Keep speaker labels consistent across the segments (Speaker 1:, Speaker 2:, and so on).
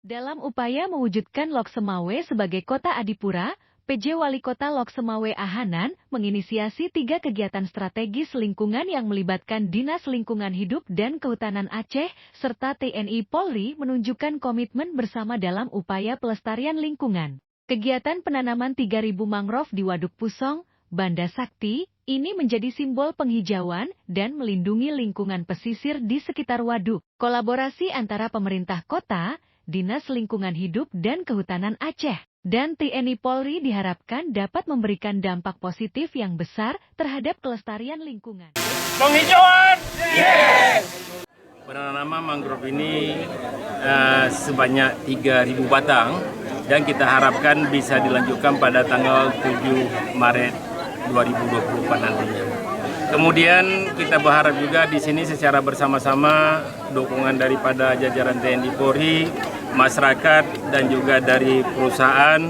Speaker 1: Dalam upaya mewujudkan Lok Semawe sebagai kota adipura, PJ Wali Kota Lok Semawe Ahanan menginisiasi 3 kegiatan strategis lingkungan yang melibatkan Dinas Lingkungan Hidup dan Kehutanan Aceh serta TNI Polri menunjukkan komitmen bersama dalam upaya pelestarian lingkungan. Kegiatan penanaman 3.000 mangrove di Waduk Pusong, Banda Sakti, ini menjadi simbol penghijauan dan melindungi lingkungan pesisir di sekitar waduk. Kolaborasi antara pemerintah kota, Dinas Lingkungan Hidup dan Kehutanan Aceh, dan TNI Polri diharapkan dapat memberikan dampak positif yang besar terhadap kelestarian lingkungan.
Speaker 2: Penghijauan! Yes! Penanaman mangrove ini sebanyak 3.000 batang dan kita harapkan bisa dilanjutkan pada tanggal 7 Maret 2024 nantinya. Kemudian kita berharap juga di sini secara bersama-sama dukungan daripada jajaran TNI Polri, masyarakat dan juga dari perusahaan,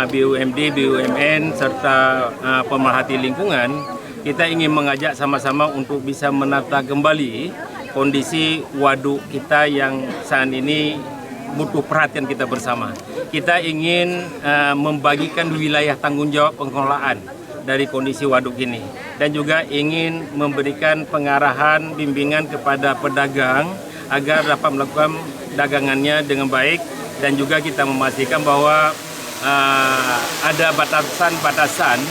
Speaker 2: BUMD, BUMN serta pemerhati lingkungan, kita ingin mengajak sama-sama untuk bisa menata kembali kondisi waduk kita yang saat ini butuh perhatian kita bersama. Kita ingin membagikan wilayah tanggung jawab pengelolaan dari kondisi waduk ini dan juga ingin memberikan pengarahan bimbingan kepada pedagang agar dapat melakukan dagangannya dengan baik dan juga kita memastikan bahwa ada batasan-batasan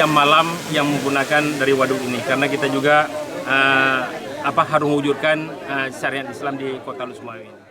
Speaker 2: jam malam yang menggunakan dari waduk ini karena kita juga harus mewujudkan syariat Islam di Kota Lok Semawe.